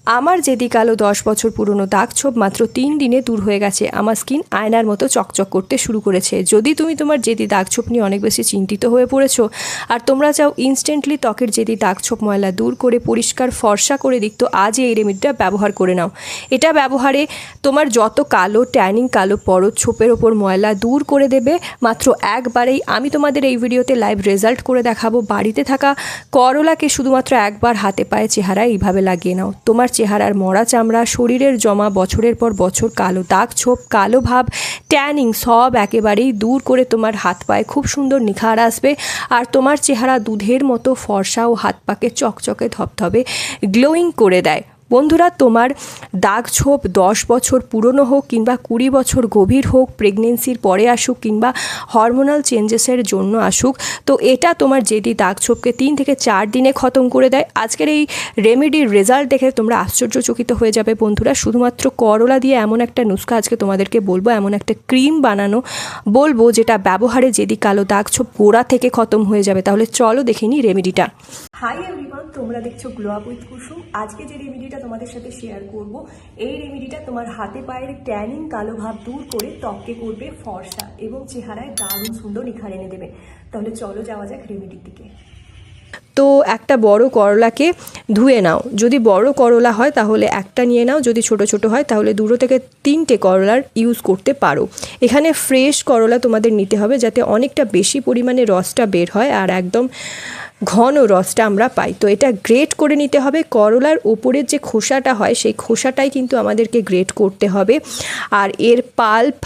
আমার যেদি কালো 10 বছর পুরনো দাগ ছোপ মাত্র 3 দিনে দূর হয়ে গেছে। আমার স্কিন আয়নার মতো চকচক করতে শুরু করেছে। যদি তুমি তোমার যেদি দাগ ছোপ নিয়ে অনেক বেশি চিন্তিত হয়ে পড়েছো আর তোমরা চাও ইনস্ট্যান্টলি ত্বকের যেদি দাগ ছোপ ময়লা দূর করে পরিষ্কার ফর্সা করে দিক, তো আজই এই রেমেডিটা ব্যবহার করে নাও। এটা ব্যবহারে তোমার যত কালো ট্যানিং কালো পরত ছোপের ওপর ময়লা দূর করে দেবে মাত্র একবারেই। আমি তোমাদের এই ভিডিওতে লাইভ রেজাল্ট করে দেখাবো। বাড়িতে থাকা করলাকে শুধুমাত্র একবার হাতে পায়ে চেহারায় এইভাবে লাগিয়ে নাও। তোমার চেহারার মরা চামড়া, শরীরের জমা বছরের পর বছর কালো দাগ ছোপ, কালো ভাব, ট্যানিং সব একেবারেই দূর করে তোমার হাত পায়ে খুব সুন্দর নিখার আসবে। আর তোমার চেহারা দুধের মতো ফর্সা ও হাত পাকে চকচকে ধপধপে গ্লোয়িং করে দেয়। বন্ধুরা, তোমার দাগ ছোপ 10 বছর পুরনো হোক কিংবা 20 বছর গভীর হোক, প্রেগনেন্সির পরে আসুক কিংবা হরমোনাল চেঞ্জেসের জন্য আসুক, তো এটা তোমার যেদি দাগ ছোপকে 3 থেকে 4 দিনে খতম করে দেয়। আজকের এই রেমেডির রেজাল্ট দেখে তোমরা আশ্চর্যচকিত হয়ে যাবে। বন্ধুরা, শুধুমাত্র করলা দিয়ে এমন একটা নুস্খা আজকে তোমাদেরকে বলবো, এমন একটা ক্রিম বানানো বলবো যেটা ব্যবহারে যেদি কালো দাগ ছোপ গোড়া থেকে খতম হয়ে যাবে। তাহলে চলো দেখে নিই রেমেডিটা। হাই এভরিওয়ান, তোমরা দেখছো গ্লো আপ উইথ কুসুম। আজকে যে রেমেডিটা তোমাদের সাথে শেয়ার করব, এই রেমেডিটা তোমার হাতে পায়ের ট্যানিং কালো ভাব দূর করে ত্বককে করবে ফর্সা এবং চেহারায় দারুণ সুন্দর নিখার এনে দেবে। তাহলে চলো যাওয়া যাক রেমেডির দিকে। তো একটা বড় করলাকে ধুয়ে নাও। যদি বড় করলা হয় তাহলে একটা নিয়ে নাও, যদি ছোট ছোট হয় তাহলে 2 থেকে 3টে করলার ইউজ করতে পারো। এখানে ফ্রেশ করলা তোমাদের নিতে হবে যাতে অনেকটা বেশি পরিমাণে রসটা বের হয় আর একদম ঘন রসটা আমরা পাই। তো এটা গ্রেট করে নিতে হবে। করলার ওপরের যে খোসাটা হয় সেই খোসাটাই কিন্তু আমাদেরকে গ্রেট করতে হবে, আর এর পাল্প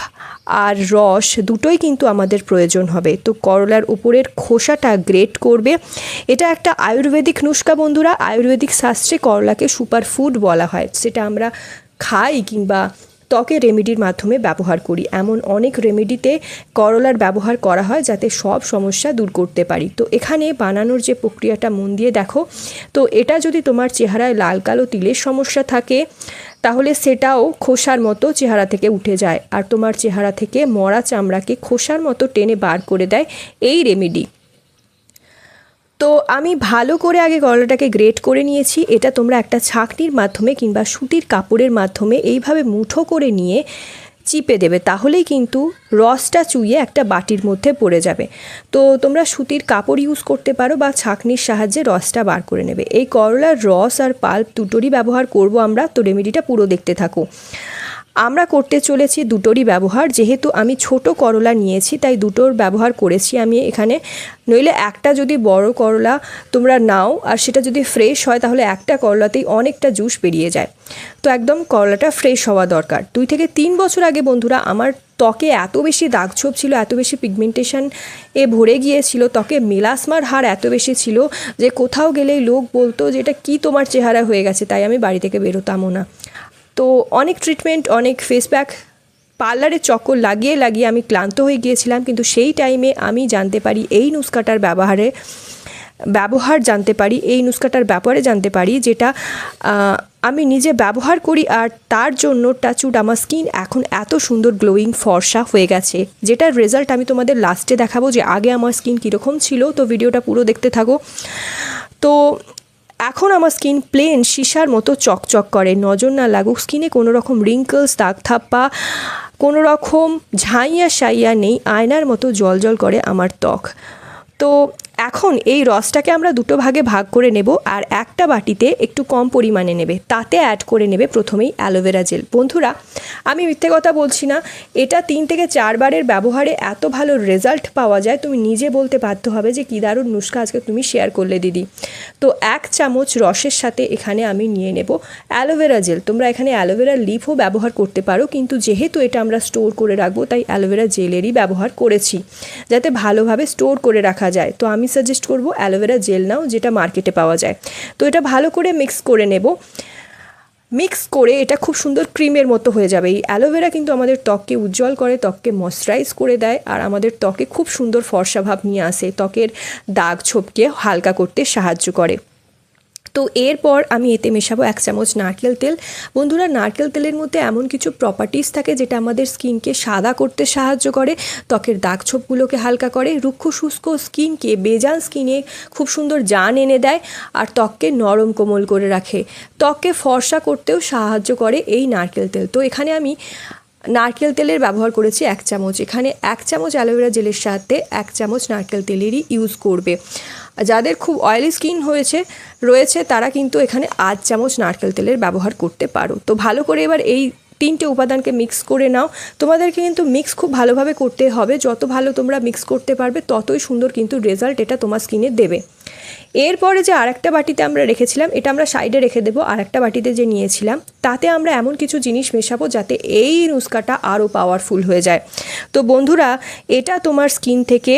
আর রস দুটোই কিন্তু আমাদের প্রয়োজন হবে। তো করলার উপরের খোসাটা গ্রেট করবে। এটা একটা আয়ুর্বেদিক নুস্খা বন্ধুরা। আয়ুর্বেদিক শাস্ত্রে করলাকে সুপারফুড বলা হয়। সেটা আমরা খাই কিংবা ত্বকের রেমেডির মাধ্যমে ব্যবহার করি। এমন অনেক রেমেডিতে করলার ব্যবহার করা হয় যাতে সব সমস্যা দূর করতে পারি। তো এখানে বানানোর যে প্রক্রিয়াটা মন দিয়ে দেখো। তো এটা যদি তোমার চেহারায় লাল কালো তিলের সমস্যা থাকে তাহলে সেটাও খোসার মতো চেহারা থেকে উঠে যায়, আর তোমার চেহারা থেকে মরা চামড়াকে খোসার মতো টেনে বার করে দেয় এই রেমেডি। তো আমি ভালো করে আগে করলাটাকে গ্রেট করে নিয়েছি। এটা তোমরা একটা ছাঁকনির মাধ্যমে কিংবা সুতির কাপড়ের মাধ্যমে এইভাবে মুঠো করে নিয়ে চিপে দেবে, তাহলেই কিন্তু রসটা চুইয়ে একটা বাটির মধ্যে পড়ে যাবে। তো তোমরা সুতির কাপড় ইউজ করতে পারো বা ছাঁকনির সাহায্যে রসটা বার করে নেবে। এই করলার রস আর পাল্প দুটোরই ব্যবহার করব আমরা। তো রেমেডিটা পুরো দেখতে থাকো। আমরা করতে চলেছি দুটোরই ব্যবহার। যেহেতু আমি ছোট করলা নিয়েছি তাই দুটোর ব্যবহার করেছি আমি এখানে। নইলে একটা যদি বড় করলা তোমরা নাও আর সেটা যদি ফ্রেশ হয় তাহলে একটা করলাতেই অনেকটা জুস বেরিয়ে যায়। তো একদম করলাটা ফ্রেশ হওয়া দরকার। 2 থেকে 3 বছর আগে বন্ধুরা আমার ত্বকে এত বেশি দাগ ছোপ ছিল, এত বেশি পিগমেন্টেশন ভরে গিয়েছিল, ত্বকে মেলাসমার হার এত বেশি ছিল যে কোথাও গেলেই লোক বলতো যে এটা কী তোমার চেহারা হয়ে গেছে, তাই আমি বাড়ি থেকে বেরোতামও না। তো অনেক ট্রিটমেন্ট, অনেক ফেস প্যাক, পার্লারের চক্কর লাগিয়ে লাগিয়ে আমি ক্লান্ত হয়ে গিয়েছিলাম। কিন্তু সেই টাইমে আমি জানতে পারি এই নুস্খাটার ব্যবহার জানতে পারি, এই নুস্খাটার ব্যাপারে জানতে পারি যেটা আমি নিজে ব্যবহার করি, আর তার জন্য টাচউড আমার স্কিন এখন এত সুন্দর গ্লোয়িং ফর্সা হয়ে গেছে, যেটার রেজাল্ট আমি তোমাদের লাস্টে দেখাবো যে আগে আমার স্কিন কীরকম ছিল। তো ভিডিওটা পুরো দেখতে থাকো। তো এখন আমার স্কিন প্লেন সীসার মতো চকচক করে। নজর না লাগুক স্কিনে কোনো রকম রিঙ্কলস, দাগ থাপ্পা, কোনো রকম ঝাইয়া সাইয়া নেই। আয়নার মতো জল করে আমার ত্বক। তো এখন এই রসটাকে আমরা দুটো ভাগে ভাগ করে নেব, আর একটা বাটিতে একটু কম পরিমাণে নেবে, তাতে অ্যাড করে নেবে প্রথমেই অ্যালোভেরা জেল। বন্ধুরা, আমি মিথ্যে কথা বলছি না, এটা 3 থেকে 4 বারের ব্যবহারে এত ভালো রেজাল্ট পাওয়া যায় তুমি নিজে বলতে বাধ্য হবে যে কী দারুণ নুস্খা আজকে তুমি শেয়ার করলে দিদি। তো 1 চামচ রসের সাথে এখানে আমি নিয়ে নেব অ্যালোভেরা জেল। তোমরা এখানে অ্যালোভেরা লিফও ব্যবহার করতে পারো, কিন্তু যেহেতু এটা আমরা স্টোর করে রাখবো তাই অ্যালোভেরা জেলেরই ব্যবহার করেছি যাতে ভালোভাবে স্টোর করে রাখা যায়। তো আমি সাজেস্ট করব অ্যালোভেরা জেল নাও, যেটা মার্কেটে পাওয়া যায়। তো এটা ভালো করে মিক্স করে নেব। মিক্স করে এটা খুব সুন্দর ক্রিমের মতো হয়ে যাবে। এই অ্যালোভেরা কিন্তু আমাদের ত্বককে উজ্জ্বল করে, ত্বককে ময়শ্চারাইজ করে দেয়, আর আমাদের ত্বকে খুব সুন্দর ফর্সা ভাব নিয়ে আসে, ত্বকের দাগ ছোপকে হালকা করতে সাহায্য করে। তো এরপর আমি এতে মেশাবো 1 চামচ নারকেল তেল। বন্ধুরা, নারকেল তেলের মধ্যে এমন কিছু প্রপার্টিস থাকে যেটা আমাদের স্কিনকে সাদা করতে সাহায্য করে, ত্বকের দাগ ছোপগুলোকে হালকা করে, রুক্ষ শুষ্ক স্কিনকে বেজান স্কিনে খুব সুন্দর জান এনে দেয়, আর ত্বককে নরম কোমল করে রাখে, ত্বককে ফর্সা করতেও সাহায্য করে এই নারকেল তেল। তো এখানে আমি নারকেল তেলের ব্যবহার করেছি 1 চামচ। এখানে 1 চামচ অ্যালোভেরা জেলের সাথে 1 চামচ নারকেল তেলেরই ইউজ করবে। যাদের খুব অয়েলি স্কিন রয়েছে তারা কিন্তু এখানে 8 চামচ নারকেল তেলের ব্যবহার করতে পারো। তো ভালো করে এবার এই 3টে উপাদানকে মিক্স করে নাও। তোমাদেরকে কিন্তু মিক্স খুব ভালোভাবে করতে হবে, যত ভালো তোমরা মিক্স করতে পারবে ততই সুন্দর কিন্তু রেজাল্ট এটা তোমার স্কিনে দেবে। এরপরে যে আরেকটা বাটিতে আমরা রেখেছিলাম, এটা আমরা সাইডে রেখে দেবো। আরেকটা বাটিতে যে নিয়েছিলাম তাতে আমরা এমন কিছু জিনিস মেশাবো যাতে এই নুস্কাটা আরও পাওয়ারফুল হয়ে যায়। তো বন্ধুরা, এটা তোমার স্কিন থেকে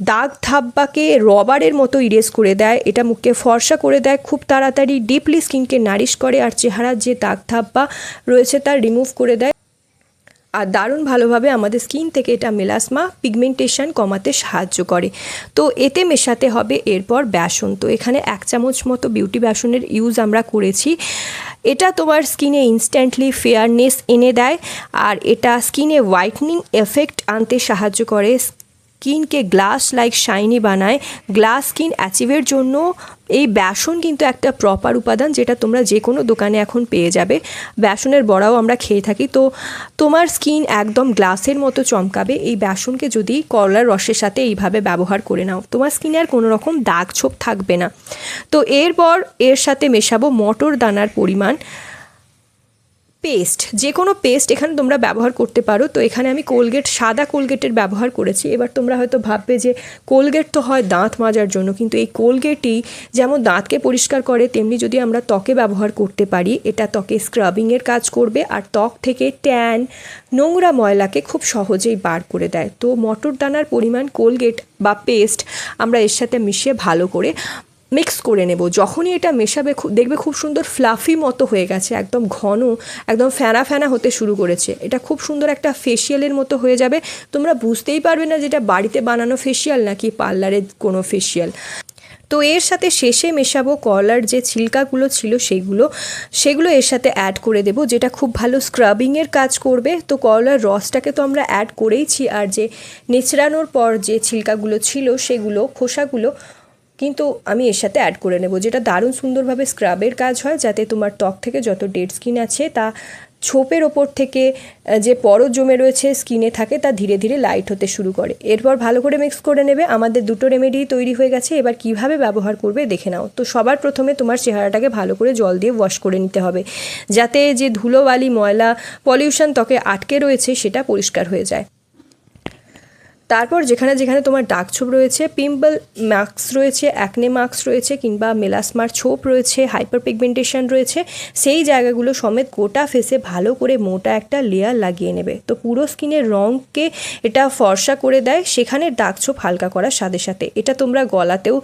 দাগ ধাব্বাকে রবারের মতো ইরেজ করে দেয়, এটা মুখকে ফর্সা করে দেয়, খুব তাড়াতাড়ি ডিপলি স্কিনকে নারিশ করে, আর চেহারার যে দাগ ধাব্বা রয়েছে তা রিমুভ করে দেয়, আর দারুণ ভালোভাবে আমাদের স্কিন থেকে এটা মেলাসমা পিগমেন্টেশন কমাতে সাহায্য করে। তো এতে মেশাতে হবে এরপর বেসন। তো এখানে 1 চামচ মতো বিউটি বেসনের ইউজ আমরা করেছি। এটা তোমার স্কিনে ইনস্ট্যান্টলি ফেয়ারনেস এনে দেয়, আর এটা স্কিনে হোয়াইটনিং এফেক্ট আনতে সাহায্য করে, স্কিনকে গ্লাস লাইক শাইনি বানায়। গ্লাস স্কিন অ্যাচিভের জন্য এই বেসন কিন্তু একটা প্রপার উপাদান, যেটা তোমরা যে কোনো দোকানে এখন পেয়ে যাবে। বেসনের বড়াও আমরা খেয়ে থাকি। তো তোমার স্কিন একদম গ্লাসের মতো চমকাবে এই বেসনকে যদি করলার রসের সাথে এইভাবে ব্যবহার করে নাও, তোমার স্কিনে আর কোনো রকম দাগ ছোপ থাকবে না। তো এরপর এর সাথে মেশাবো মটর দানার পরিমাণ পেস্ট, যে কোনো পেস্ট এখানে তোমরা ব্যবহার করতে পারো। তো এখানে আমি সাদা কোলগেটের ব্যবহার করেছি। এবার তোমরা হয়তো ভাববে যে কোলগেট তো হয় দাঁত মাজার জন্য, কিন্তু এই কোলগেটই যেমন দাঁতকে পরিষ্কার করে, তেমনি যদি আমরা ত্বকে ব্যবহার করতে পারি, এটা ত্বকে স্ক্রাবিংয়ের কাজ করবে, আর ত্বক থেকে ট্যান নোংরা ময়লাকে খুব সহজেই বার করে দেয়। তো মটর দানার পরিমাণ কোলগেট বা পেস্ট আমরা এর সাথে মিশিয়ে ভালো করে মিক্স করে নেব। যখনই এটা মেশাবে দেখবে খুব সুন্দর ফ্লাফি মতো হয়ে গেছে, একদম ঘন, একদম ফেনা ফেনা হতে শুরু করেছে। এটা খুব সুন্দর একটা ফেসিয়ালের মতো হয়ে যাবে, তোমরা বুঝতেই পারবে না যেটা বাড়িতে বানানো ফেসিয়াল নাকি পার্লারের কোনো ফেসিয়াল। তো এর সাথে শেষে মেশাবো করলার যে ছিলকাগুলো ছিল সেগুলো এর সাথে অ্যাড করে দেব, যেটা খুব ভালো স্ক্রাবিংয়ের কাজ করবে। তো করলার রসটাকে তো আমরা অ্যাড করেইছি, আর যে নেচড়ানোর পর যে ছিলকাগুলো ছিল খোসাগুলো কিন্তু আমি এর সাথে অ্যাড করে নেব, যেটা দারুণ সুন্দরভাবে স্ক্রাবের কাজ হয়, যাতে তোমার ত্বক থেকে যত ডেড স্কিন আছে তা ছোপের ওপর থেকে যে পরত জমে রয়েছে স্কিনে থাকে তা ধীরে ধীরে লাইট হতে শুরু করে। এরপর ভালো করে মিক্স করে নেবে। আমাদের দুটো রেমেডি তৈরি হয়ে গেছে, এবার কিভাবে ব্যবহার করবে দেখে নাও। তো সবার প্রথমে তোমার চেহারাটাকে ভালো করে জল দিয়ে ওয়াশ করে নিতে হবে, যাতে যে ধুলোবালি ময়লা পলিউশন ত্বকে আটকে রয়েছে সেটা পরিষ্কার হয়ে যায়। তারপর যেখানে যেখানে তোমার দাগ ছোপ রয়েছে, পিম্পল মার্কস রয়েছে, অ্যাকনে মার্কস রয়েছে, কিংবা মেলাসমার ছোপ রয়েছে, হাইপার পিগমেন্টেশন রয়েছে, সেই জায়গাগুলো সমেত গোটা ফেসে ভালো করে মোটা একটা লেয়ার লাগিয়ে নেবে। তো পুরো স্কিনের রঙকে এটা ফর্সা করে দেয়, সেখানে দাগ ছোপ হালকা করার সাথে সাথে। এটা তোমরা গলাতেও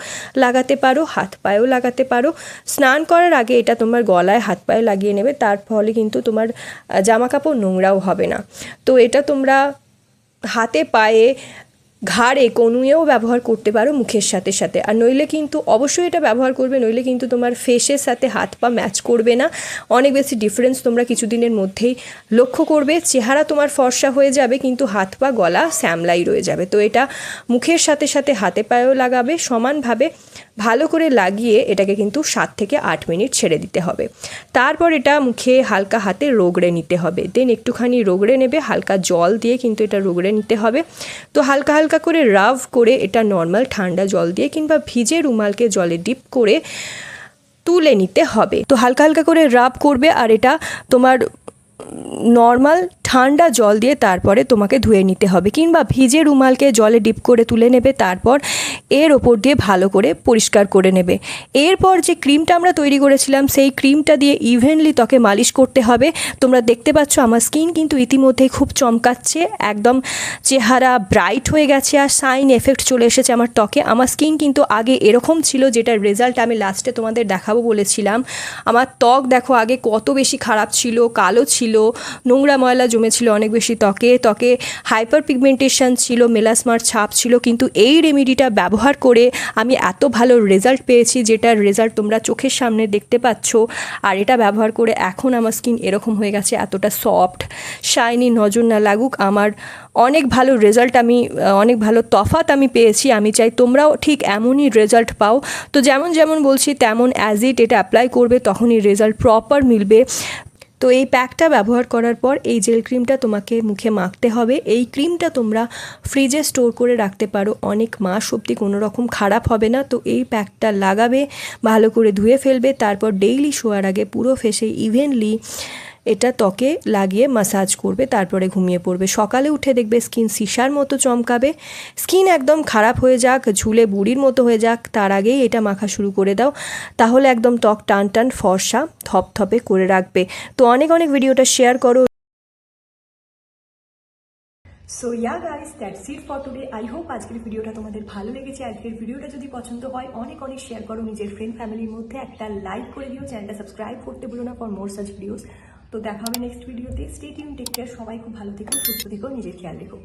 লাগাতে পারো, হাত পায়েও লাগাতে পারো। স্নান করার আগে এটা তোমার গলায় হাত পায়ে লাগিয়ে নেবে, তার ফলে কিন্তু তোমার জামা কাপড় নোংরাও হবে না। তো এটা তোমরা হাতে পায়ে ঘাড়ে কনুয়েও ব্যবহার করতে পারো মুখের সাথে সাথে। আর নইলে কিন্তু অবশ্যই এটা ব্যবহার করবে, নইলে কিন্তু তোমার ফেসের সাথে হাত পা ম্যাচ করবে না। অনেক বেশি ডিফারেন্স তোমরা কিছুদিনের মধ্যেই লক্ষ্য করবে। চেহারা তোমার ফর্সা হয়ে যাবে, কিন্তু হাত পা গলা শ্যামলাই রয়ে যাবে। তো এটা মুখের সাথে সাথে হাতে পায়েও লাগাবে সমানভাবে, ভালো করে লাগিয়ে এটাকে কিন্তু 7 থেকে 8 মিনিট ছেড়ে দিতে হবে। তারপর এটা মুখে হালকা হাতে রগড়ে নিতে হবে। দেন একটুখানি রগড়ে নেবে, হালকা জল দিয়ে কিন্তু এটা রগড়ে নিতে হবে। তো হালকা হালকা করে রাব করে এটা নর্মাল ঠান্ডা জল দিয়ে কিংবা ভিজে রুমালকে জলে ডিপ করে তুলে নিতে হবে। তো হালকা হালকা করে রাব করবে, আর এটা তোমার নর্মাল ঠান্ডা জল দিয়ে তারপরে তোমাকে ধুয়ে নিতে হবে, কিংবা ভিজে রুমালকে জলে ডিপ করে তুলে নেবে, তারপর এর ওপর দিয়ে ভালো করে পরিষ্কার করে নেবে। এরপর যে ক্রিমটা আমরা তৈরি করেছিলাম সেই ক্রিমটা দিয়ে ইভেনলি ত্বকে মালিশ করতে হবে। তোমরা দেখতে পাচ্ছ আমার স্কিন কিন্তু ইতিমধ্যেই খুব চমকাচ্ছে, একদম চেহারা ব্রাইট হয়ে গেছে, আর শাইন এফেক্ট চলে এসেছে আমার ত্বকে। আমার স্কিন কিন্তু আগে এরকম ছিল, যেটার রেজাল্ট আমি লাস্টে তোমাদের দেখাবো বলেছিলাম। আমার ত্বক দেখো আগে কত বেশি খারাপ ছিল, কালো ছিল, নোংরা ময়লা জমেছিল অনেক বেশি ত্বকে, ত্বকে হাইপার পিগমেন্টেশন ছিল, মেলাসমার ছাপ ছিল, কিন্তু এই রেমেডিটা ব্যবহার করে আমি এত ভালো রেজাল্ট পেয়েছি, যেটার রেজাল্ট তোমরা চোখের সামনে দেখতে পাচ্ছ। আর এটা ব্যবহার করে এখন আমার স্কিন এরকম হয়ে গেছে, এতটা সফট শাইনি, নজর না লাগুক, আমার অনেক ভালো রেজাল্ট, আমি অনেক ভালো তফাৎ আমি পেয়েছি। আমি চাই তোমরাও ঠিক এমনই রেজাল্ট পাও। তো যেমন যেমন বলছি তেমন অ্যাজ ইট এটা অ্যাপ্লাই করবে, তখনই রেজাল্ট প্রপার মিলবে। তো এই প্যাকটা ব্যবহার করার পর এই জেল ক্রিমটা তোমাকে মুখে মাখতে হবে। এই ক্রিমটা তোমরা ফ্রিজে স্টোর করে রাখতে পারো অনেক মাস অবধি, কোনো রকম খারাপ হবে না। তো এই প্যাকটা লাগাবে, ভালো করে ধুয়ে ফেলবে, তারপর ডেইলি শোয়ার আগে পুরো ফেসে ইভেনলি এটা ত্বকে লাগিয়ে মাসাজ করবে, তারপরে ঘুমিয়ে পড়বে। সকালে উঠে দেখবে স্কিন সিসার মতো চমকাবে। স্কিন একদম খারাপ হয়ে যাক, ঝুলে বুড়ির মতো হয়ে যাক, তার আগেই এটা মাখা শুরু করে দাও, তাহলে একদম ত্বক টান টান ফর্সা থপথপে করে রাখবে। তো অনেক অনেক ভিডিওটা শেয়ার করো। So yeah guys, that's it for today. I hope আজকের ভিডিওটা তোমাদের ভালো লেগেছে। আজকের ভিডিওটা যদি পছন্দ হয় অনেক অনেক শেয়ার করো নিজের ফ্রেন্ড ফ্যামিলির মধ্যে, একটা লাইক করে দিও, চ্যানেলটা সাবস্ক্রাইব করতে ভুলো না ফর মোর সাচ ভিডিওস। তো দেখা হবে নেক্সট ভিডিওতে। স্টে টিউন, টেক কেয়ার, সবাই খুব ভালো থেকো, সুস্থ থেকো, নিজের খেয়াল রেখো।